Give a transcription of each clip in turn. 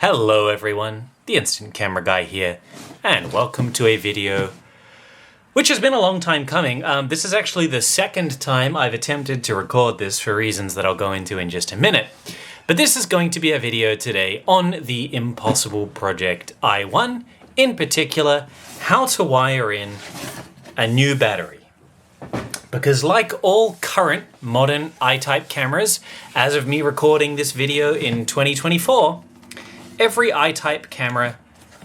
Hello everyone, the Instant Camera Guy here, and welcome to a video which has been a long time coming. This is actually the second time I've attempted to record this for reasons that I'll go into in just a minute. But this is going to be a video today on the impossible project I-1, in particular, how to wire in a new battery. Because like all current modern I-type cameras, as of me recording this video in 2024, every I-type camera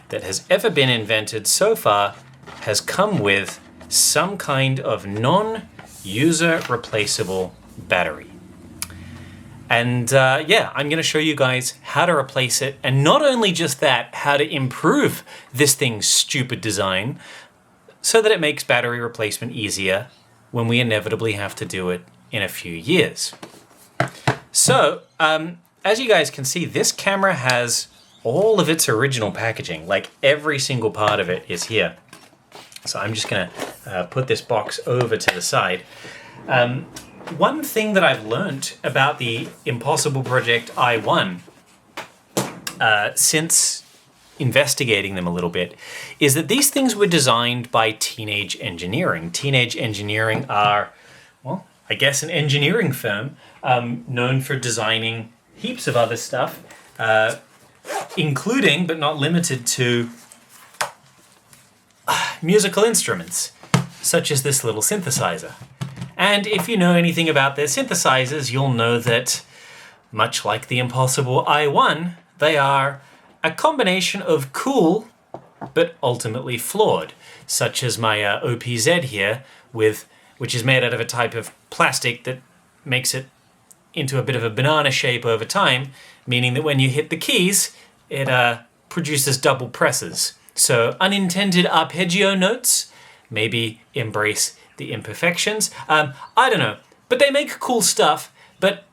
that has ever been invented so far has come with some kind of non-user replaceable battery. And yeah, I'm going to show you guys how to replace it, and not only just that, how to improve this thing's stupid design so that it makes battery replacement easier when we inevitably have to do it in a few years. So, as you guys can see, this camera has all of its original packaging, like every single part of it is here. So I'm just gonna put this box over to the side. One thing that I've learned about the Impossible Project I-1 since investigating them a little bit is that these things were designed by Teenage Engineering. Teenage Engineering are, well, I guess an engineering firm known for designing heaps of other stuff, including, but not limited to, musical instruments, such as this little synthesizer. And if you know anything about their synthesizers, you'll know that, much like the Impossible I-1, they are a combination of cool, but ultimately flawed, such as my OPZ here, which is made out of a type of plastic that makes it into a bit of a banana shape over time, meaning that when you hit the keys, it produces double presses. So unintended arpeggio notes, maybe embrace the imperfections. I don't know, but they make cool stuff. But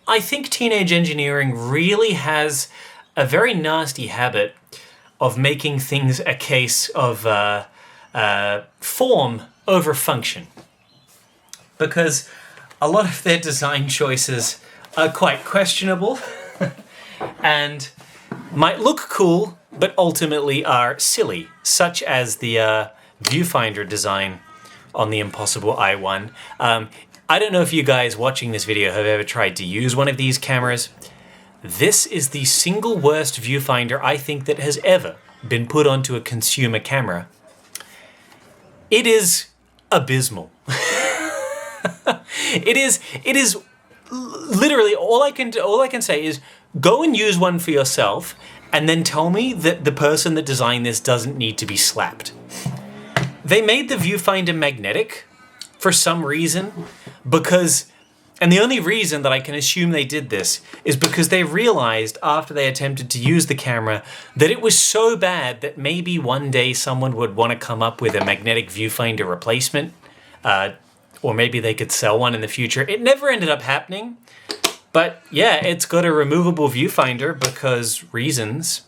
I think Teenage Engineering really has a very nasty habit of making things a case of form over function. Because a lot of their design choices are quite questionable and might look cool, but ultimately are silly, such as the viewfinder design on the Impossible I-1. I don't know if you guys watching this video have ever tried to use one of these cameras. This is the single worst viewfinder I think that has ever been put onto a consumer camera. It is abysmal. It is literally all I can say is go and use one for yourself and then tell me that the person that designed this doesn't need to be slapped. They made the viewfinder magnetic for some reason and the only reason that I can assume they did this is because they realized after they attempted to use the camera that it was so bad that maybe one day someone would want to come up with a magnetic viewfinder replacement, or maybe they could sell one in the future. It never ended up happening, but yeah, it's got a removable viewfinder because reasons.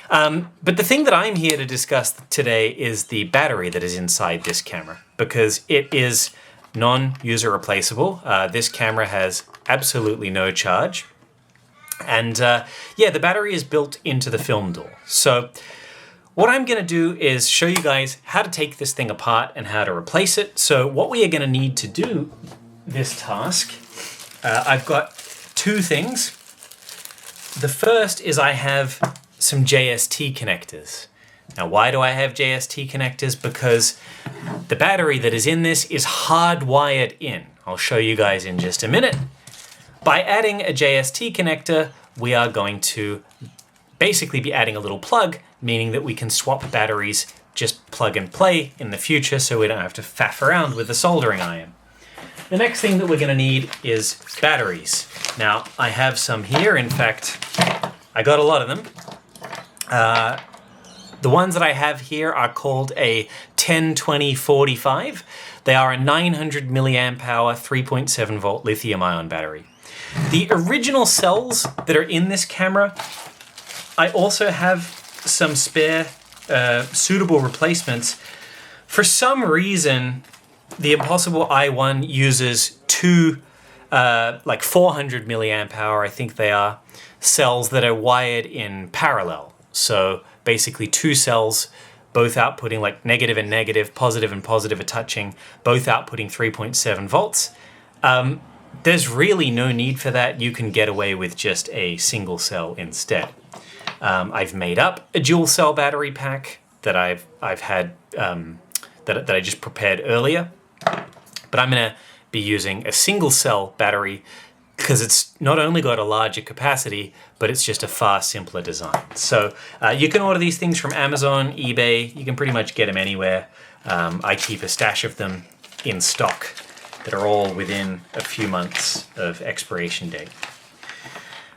But the thing that I'm here to discuss today is the battery that is inside this camera, because it is non-user replaceable. This camera has absolutely no charge. And yeah, the battery is built into the film door. So what I'm going to do is show you guys how to take this thing apart and how to replace it. So what we are going to need to do this task, I've got two things. The first is I have some JST connectors. Now, why do I have JST connectors? Because the battery that is in this is hardwired in. I'll show you guys in just a minute. By adding a JST connector, we are going to basically be adding a little plug, meaning that we can swap batteries, just plug and play in the future so we don't have to faff around with the soldering iron. The next thing that we're going to need is batteries. Now, I have some here. In fact, I got a lot of them. The ones that I have here are called a 10-20-45. They are a 900 milliamp hour, 3.7 volt lithium ion battery. The original cells that are in this camera, I also have some spare suitable replacements. For some reason, the Impossible I-1 uses two like 400 milliamp hour, I think they are, cells that are wired in parallel. So basically two cells, both outputting like negative and negative, positive and positive are touching, both outputting 3.7 volts. There's really no need for that. You can get away with just a single cell instead. I've made up a dual cell battery pack that I've had that I just prepared earlier, but I'm going to be using a single cell battery because it's not only got a larger capacity, but it's just a far simpler design. So you can order these things from Amazon, eBay. You can pretty much get them anywhere. I keep a stash of them in stock that are all within a few months of expiration date.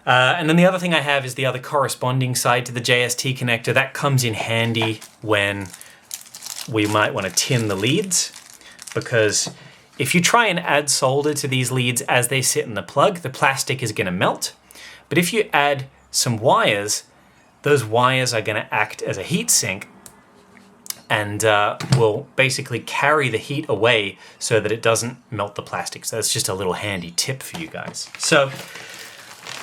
And then the other thing I have is the other corresponding side to the JST connector. That comes in handy when we might want to tin the leads, because if you try and add solder to these leads as they sit in the plug, the plastic is going to melt. But if you add some wires, those wires are going to act as a heat sink and will basically carry the heat away so that it doesn't melt the plastic. So that's just a little handy tip for you guys. So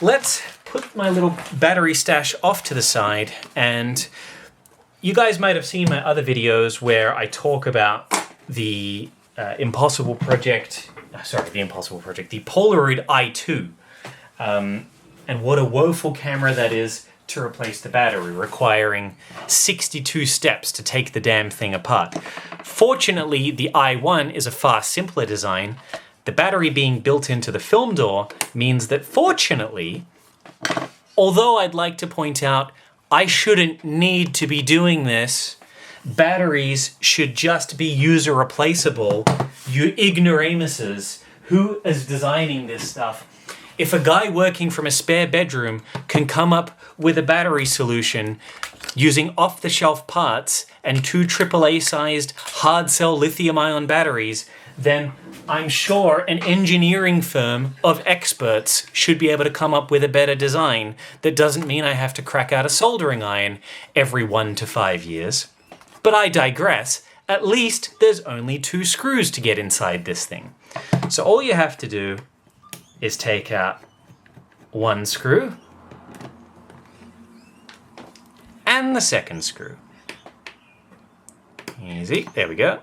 let's put my little battery stash off to the side, and you guys might have seen my other videos where I talk about the Impossible project, the Polaroid I-2, and what a woeful camera that is to replace the battery, requiring 62 steps to take the damn thing apart. Fortunately, the I-1 is a far simpler design. The battery being built into the film door means that fortunately, although I'd like to point out I shouldn't need to be doing this, batteries should just be user replaceable, you ignoramuses. Who is designing this stuff? If a guy working from a spare bedroom can come up with a battery solution using off-the-shelf parts and two AAA-sized hard-cell lithium-ion batteries, then I'm sure an engineering firm of experts should be able to come up with a better design that doesn't mean I have to crack out a soldering iron every 1 to 5 years. But I digress. At least there's only 2 screws to get inside this thing. So all you have to do is take out 1 screw and the second screw. Easy, there we go.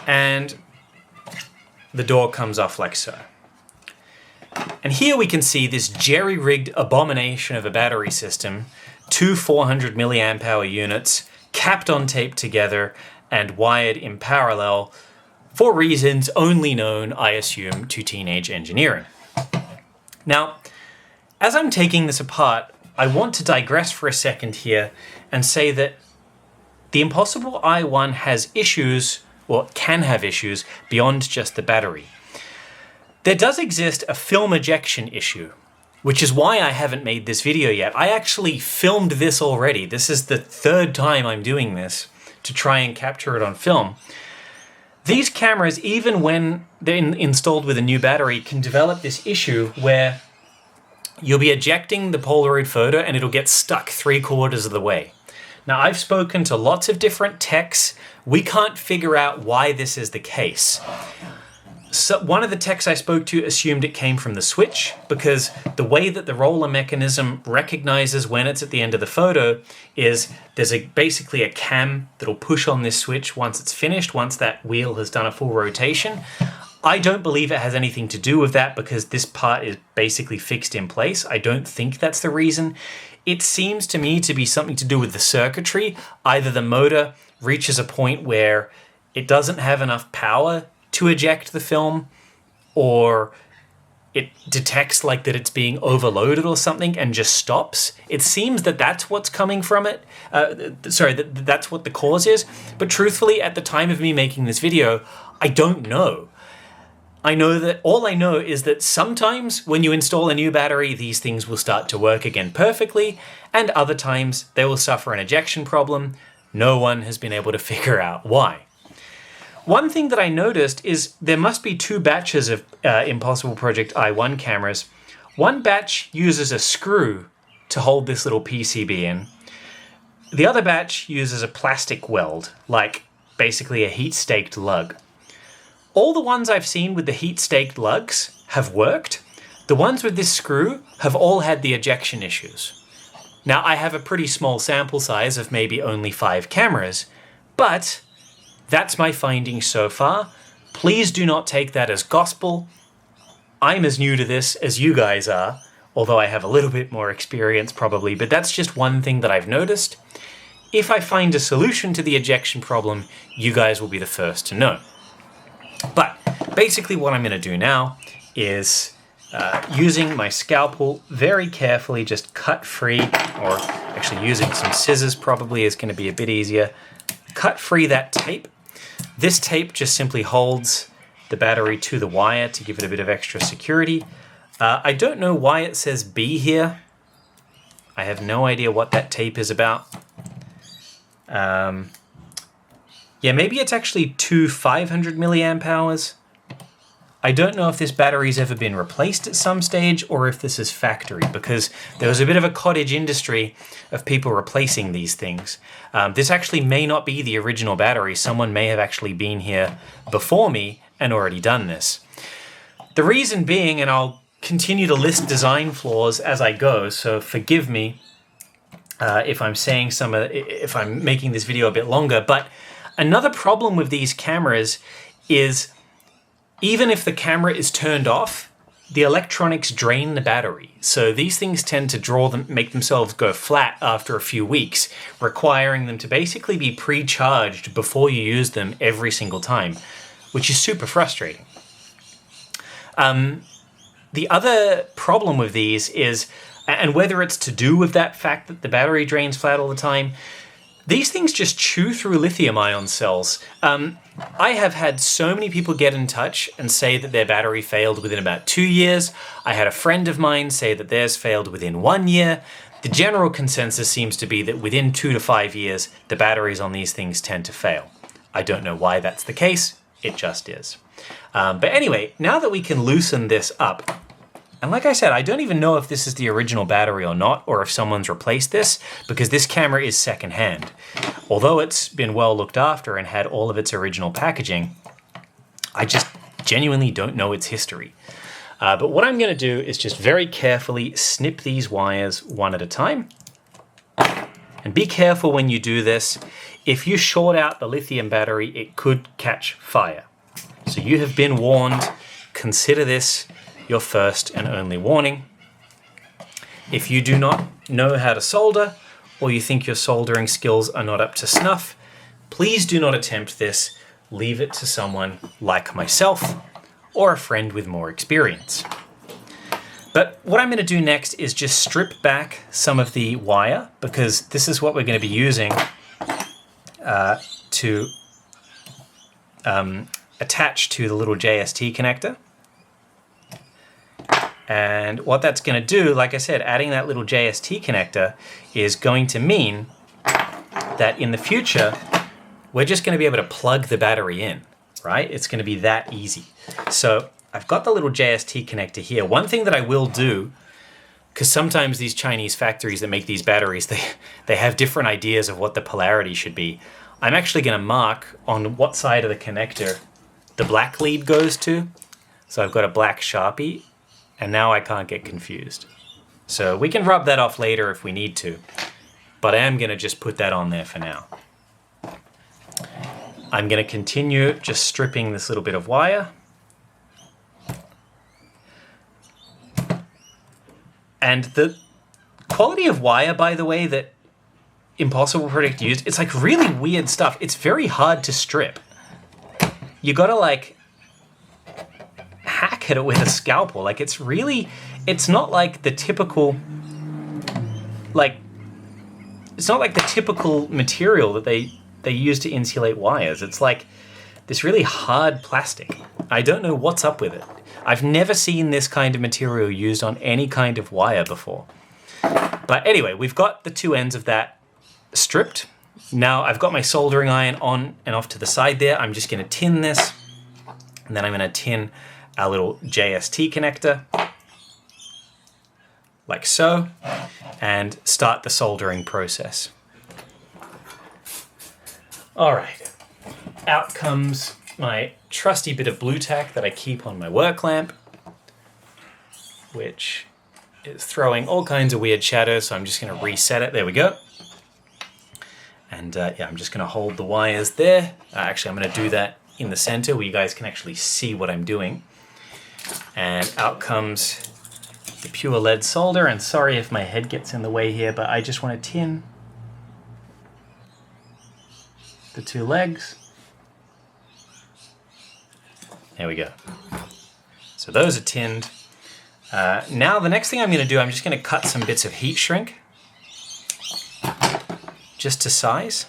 And the door comes off like so. And here we can see this jerry-rigged abomination of a battery system, 2 400 milliamp hour units, capped on tape together and wired in parallel for reasons only known, I assume, to teenage engineering. Now, as I'm taking this apart, I want to digress for a second here and say that the Impossible I-1 has issues, or can have issues, beyond just the battery. There does exist a film ejection issue, which is why I haven't made this video yet. I actually filmed this already. This is the 3rd time I'm doing this to try and capture it on film. These cameras, even when they're installed with a new battery, can develop this issue where you'll be ejecting the Polaroid photo and it'll get stuck 3/4 of the way. Now, I've spoken to lots of different techs. We can't figure out why this is the case. So one of the techs I spoke to assumed it came from the switch, because the way that the roller mechanism recognizes when it's at the end of the photo is there's basically a cam that'll push on this switch once it's finished, once that wheel has done a full rotation. I don't believe it has anything to do with that because this part is basically fixed in place. I don't think that's the reason. It seems to me to be something to do with the circuitry. Either the motor reaches a point where it doesn't have enough power to eject the film, or it detects like that it's being overloaded or something and just stops. It seems that that's what's coming from it. That's what the cause is. But truthfully, at the time of me making this video, I don't know. All I know is that sometimes when you install a new battery, these things will start to work again perfectly, and other times they will suffer an ejection problem. No one has been able to figure out why. One thing that I noticed is there must be 2 batches of Impossible Project I-1 cameras. One batch uses a screw to hold this little PCB in. The other batch uses a plastic weld, like basically a heat-staked lug. All the ones I've seen with the heat-staked lugs have worked. The ones with this screw have all had the ejection issues. Now, I have a pretty small sample size of maybe only 5 cameras, but that's my findings so far. Please do not take that as gospel. I'm as new to this as you guys are, although I have a little bit more experience probably, but that's just one thing that I've noticed. If I find a solution to the ejection problem, you guys will be the first to know. But basically what I'm going to do now is using my scalpel very carefully, just cut free, or actually using some scissors probably is going to be a bit easier. Cut free that tape. This tape just simply holds the battery to the wire to give it a bit of extra security. I don't know why it says B here. I have no idea what that tape is about. Yeah, maybe it's actually two 500 milliamp hours. I don't know if this battery's ever been replaced at some stage or if this is factory, because there was a bit of a cottage industry of people replacing these things. This actually may not be the original battery. Someone may have actually been here before me and already done this. The reason being, and I'll continue to list design flaws as I go, so forgive me if I'm saying if I'm making this video a bit longer, but another problem with these cameras is even if the camera is turned off, the electronics drain the battery. So these things tend to make themselves go flat after a few weeks, requiring them to basically be pre-charged before you use them every single time, which is super frustrating. The other problem with these is, and whether it's to do with that fact that the battery drains flat all the time, these things just chew through lithium-ion cells. I have had so many people get in touch and say that their battery failed within about 2 years. I had a friend of mine say that theirs failed within 1 year. The general consensus seems to be that within 2 to 5 years, the batteries on these things tend to fail. I don't know why that's the case. It just is. But anyway, now that we can loosen this up, and like I said, I don't even know if this is the original battery or not, or if someone's replaced this, because this camera is secondhand. Although it's been well looked after and had all of its original packaging, I just genuinely don't know its history. But what I'm going to do is just very carefully snip these wires one at a time. And be careful when you do this. If you short out the lithium battery, it could catch fire. So you have been warned. Consider this your first and only warning. If you do not know how to solder, or you think your soldering skills are not up to snuff, please do not attempt this. Leave it to someone like myself or a friend with more experience. But what I'm going to do next is just strip back some of the wire, because this is what we're going to be using to attach to the little JST connector. And what that's going to do, like I said, adding that little JST connector is going to mean that in the future, we're just going to be able to plug the battery in, right? It's going to be that easy. So I've got the little JST connector here. One thing that I will do, because sometimes these Chinese factories that make these batteries, they have different ideas of what the polarity should be. I'm actually going to mark on what side of the connector the black lead goes to. So I've got a black Sharpie, and now I can't get confused. So we can rub that off later if we need to, but I am going to just put that on there for now. I'm going to continue just stripping this little bit of wire. And the quality of wire, by the way, that Impossible Project used, it's like really weird stuff. It's very hard to strip. You gotta like hack at it with a scalpel. Like it's not like the typical, it's not like the typical material that they use to insulate wires. It's like this really hard plastic. I don't know what's up with it. I've never seen this kind of material used on any kind of wire before. But anyway, we've got the two ends of that stripped. Now I've got my soldering iron on and off to the side there. I'm just going to tin this, and then I'm going to tin our little JST connector, like so, and start the soldering process. All right. out comes my trusty bit of blue tack that I keep on my work lamp, which is throwing all kinds of weird shadows, so I'm just going to reset it. There we go. And yeah, I'm just going to hold the wires there. Actually, I'm going to do that in the center where you guys can actually see what I'm doing. And out comes the pure lead solder. And sorry if my head gets in the way here, but I just want to tin the two legs. There we go. So those are tinned. Now the next thing I'm going to do, I'm just going to cut some bits of heat shrink just to size.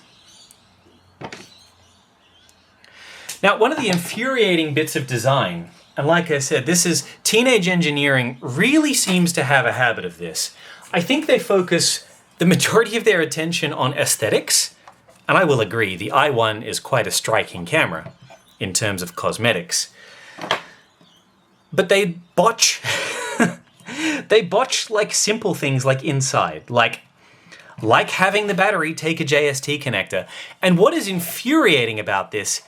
Now, one of the infuriating bits of design, and like I said, this is teenage engineering really seems to have a habit of this. I think they focus the majority of their attention on aesthetics, and I will agree, the I-1 is quite a striking camera in terms of cosmetics. But they botch, they botch like simple things like inside, like having the battery take a JST connector. And what is infuriating about this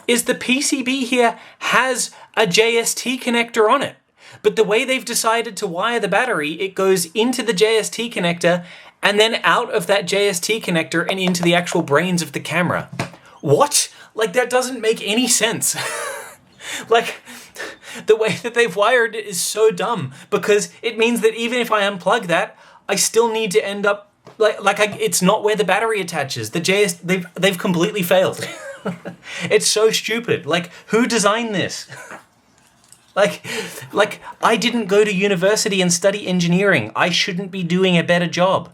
is the PCB here has a JST connector on it. But the way they've decided to wire the battery, it goes into the JST connector and then out of that JST connector and into the actual brains of the camera. What? Like, that doesn't make any sense. Like, the way that they've wired it is so dumb, because it means that even if I unplug that, I still need to end up it's not where the battery attaches. The they've completely failed. It's so stupid. Like, who designed this? Like I didn't go to university and study engineering. I shouldn't be doing a better job.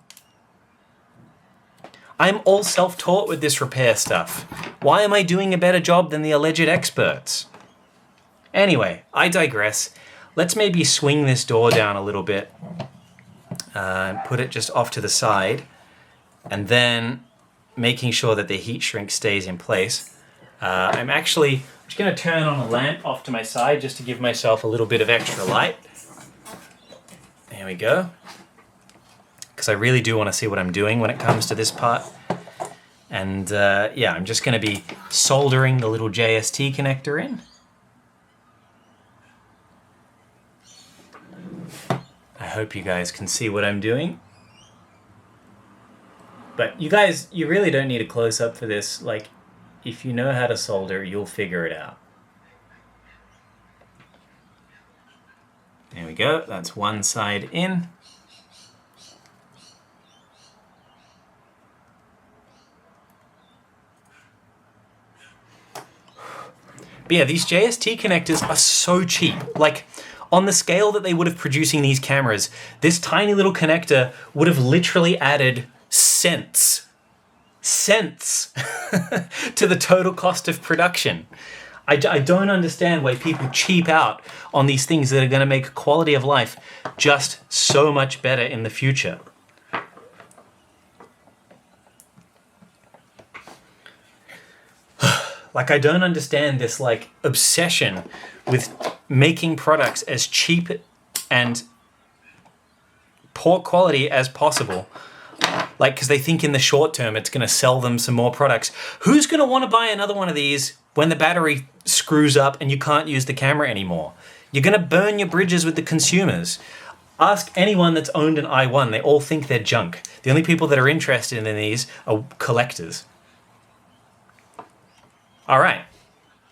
I'm all self-taught with this repair stuff. Why am I doing a better job than the alleged experts? Anyway, I digress. Let's maybe swing this door down a little bit. Put it just off to the side. And then making sure that the heat shrink stays in place. I'm just going to turn on a lamp off to my side just to give myself a little bit of extra light. There we go. Because I really do want to see what I'm doing when it comes to this part. And yeah, I'm just going to be soldering the little JST connector in. I hope you guys can see what I'm doing. But you guys, you really don't need a close-up for this. Like, if you know how to solder, you'll figure it out. There we go, that's one side in. But yeah, these JST connectors are so cheap. Like, on the scale that they would have producing these cameras, this tiny little connector would have literally added cents to the total cost of production. I don't understand why people cheap out on these things that are going to make quality of life just so much better in the future. Like, I don't understand this, like, obsession with making products as cheap and poor quality as possible. Like, because they think in the short term it's going to sell them some more products. Who's going to want to buy another one of these when the battery screws up and you can't use the camera anymore? You're going to burn your bridges with the consumers. Ask anyone that's owned an I-1. They all think they're junk. The only people that are interested in these are collectors. All right,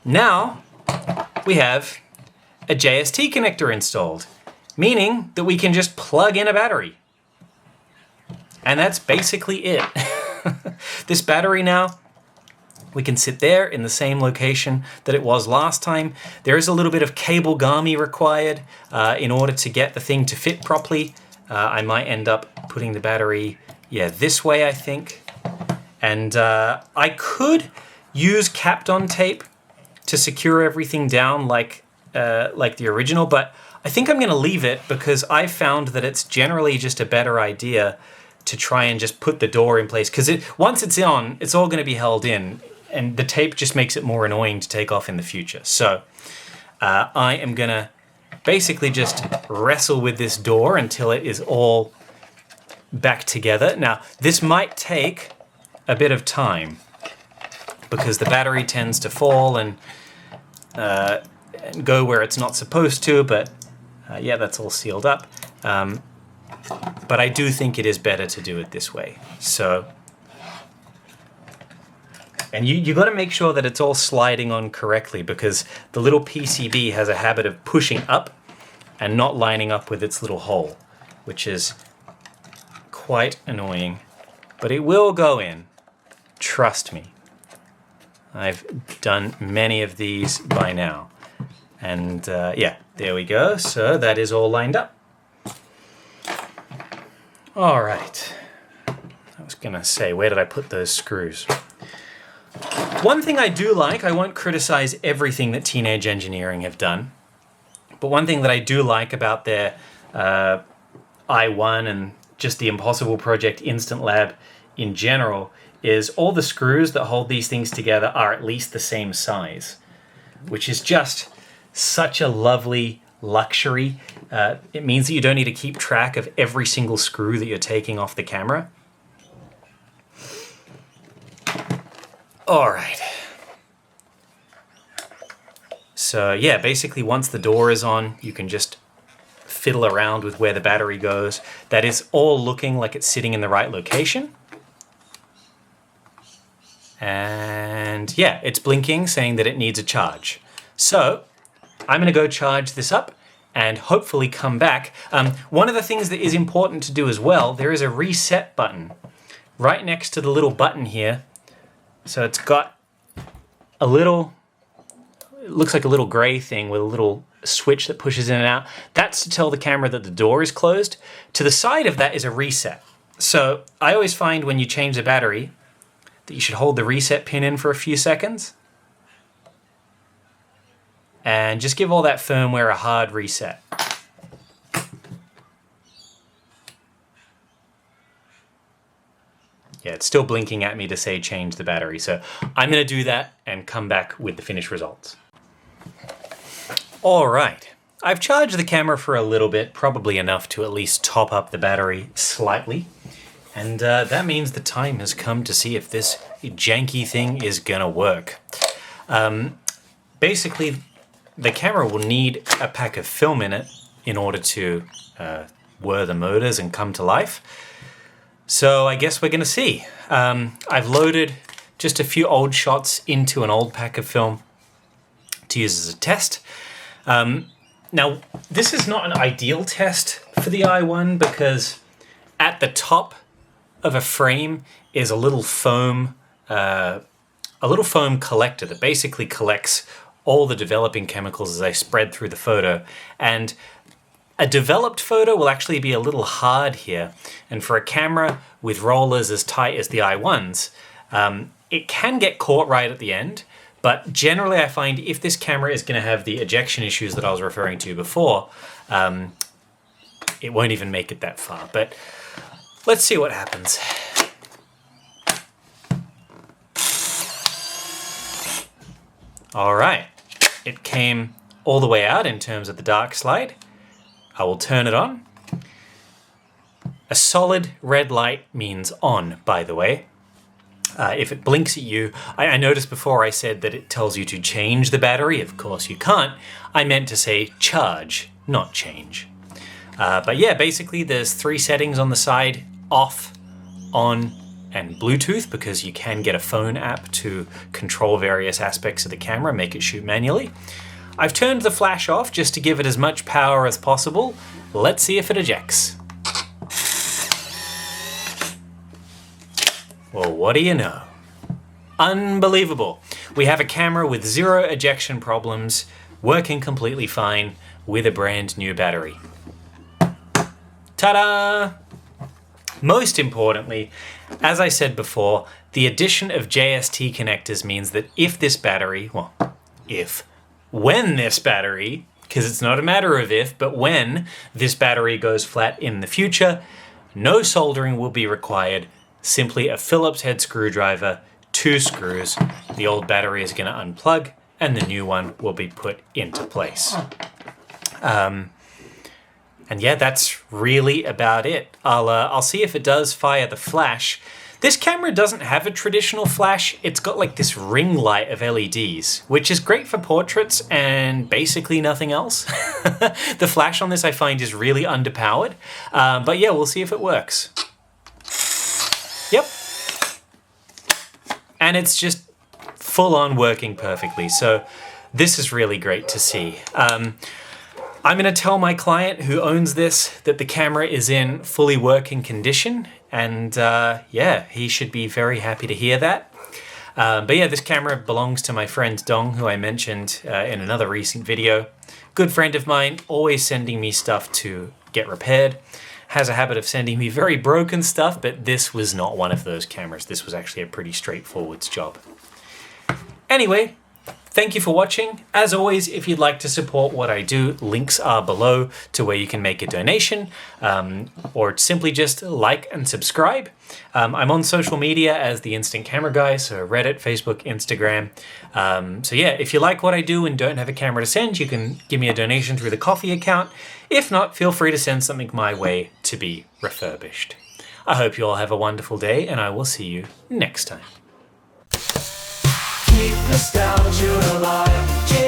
now we have a JST connector installed, meaning that we can just plug in a battery. And that's basically it. This battery now, we can sit there in the same location that it was last time. There is a little bit of cable gami required in order to get the thing to fit properly. I might end up putting the battery, this way, I think. And I could use Kapton tape to secure everything down like the original, but I think I'm going to leave it because I found that it's generally just a better idea to try and just put the door in place, because once it's on, it's all going to be held in, and the tape just makes it more annoying to take off in the future. So I am going to basically just wrestle with this door until it is all back together. Now, this might take a bit of time, because the battery tends to fall and go where it's not supposed to, but yeah, that's all sealed up. But I do think it is better to do it this way. So, and you got to make sure that it's all sliding on correctly, because the little PCB has a habit of pushing up and not lining up with its little hole, which is quite annoying. But it will go in, trust me. I've done many of these by now. And yeah, there we go. So that is all lined up. All right. I was gonna say, where did I put those screws? One thing I do like, I won't criticize everything that Teenage Engineering have done, but one thing that I do like about their I-1 and just the Impossible Project Instant Lab in general is all the screws that hold these things together are at least the same size, which is just such a lovely luxury. It means that you don't need to keep track of every single screw that you're taking off the camera. All right. So yeah, basically once the door is on, you can just fiddle around with where the battery goes. That is all looking like it's sitting in the right location. And yeah, it's blinking, saying that it needs a charge. So I'm gonna go charge this up and hopefully come back. One of the things that is important to do as well, there is a reset button right next to the little button here. So it's got a little, it looks like a little gray thing with a little switch that pushes in and out. That's to tell the camera that the door is closed. To the side of that is a reset. So I always find when you change the battery that you should hold the reset pin in for a few seconds and just give all that firmware a hard reset. Yeah, it's still blinking at me to say change the battery. So I'm gonna do that and come back with the finished results. All right, I've charged the camera for a little bit, probably enough to at least top up the battery slightly. And that means the time has come to see if this janky thing is gonna work. Basically, the camera will need a pack of film in it in order to whir the motors and come to life. So I guess we're gonna see. I've loaded just a few old shots into an old pack of film to use as a test. Now, this is not an ideal test for the I-1 because at the top of a frame is a little foam collector that basically collects all the developing chemicals as they spread through the photo. And a developed photo will actually be a little hard here. And for a camera with rollers as tight as the I-1's, it can get caught right at the end. But generally I find if this camera is going to have the ejection issues that I was referring to before, it won't even make it that far. But let's see what happens. All right, it came all the way out in terms of the dark slide. I will turn it on. A solid red light means on, by the way. If it blinks at you, I noticed before I said that it tells you to change the battery. Of course you can't. I meant to say charge, not change. But yeah, basically there's 3 settings on the side: off, on, and Bluetooth, because you can get a phone app to control various aspects of the camera, make it shoot manually. I've turned the flash off just to give it as much power as possible. Let's see if it ejects. Well, what do you know? Unbelievable. We have a camera with 0 ejection problems, working completely fine with a brand new battery. Ta-da! Most importantly, as I said before, the addition of JST connectors means that if this battery, when this battery, because it's not a matter of if, but when this battery goes flat in the future, no soldering will be required. Simply a Phillips head screwdriver, 2 screws. The old battery is going to unplug and the new one will be put into place. And yeah, that's really about it. I'll see if it does fire the flash. This camera doesn't have a traditional flash, it's got like this ring light of LEDs, which is great for portraits and basically nothing else. The flash on this I find is really underpowered, but yeah, we'll see if it works. Yep. And it's just full on working perfectly, so this is really great to see. I'm going to tell my client who owns this that the camera is in fully working condition, and yeah, he should be very happy to hear that. But yeah, this camera belongs to my friend Dong, who I mentioned in another recent video. Good friend of mine, always sending me stuff to get repaired. Has a habit of sending me very broken stuff, but this was not one of those cameras. This was actually a pretty straightforward job. Anyway, thank you for watching. As always, if you'd like to support what I do, links are below to where you can make a donation, or simply just like and subscribe. I'm on social media as the Instant Camera Guy, so Reddit, Facebook, Instagram. So yeah, if you like what I do and don't have a camera to send, you can give me a donation through the Ko-fi account. If not, feel free to send something my way to be refurbished. I hope you all have a wonderful day, and I will see you next time. Keep nostalgia alive.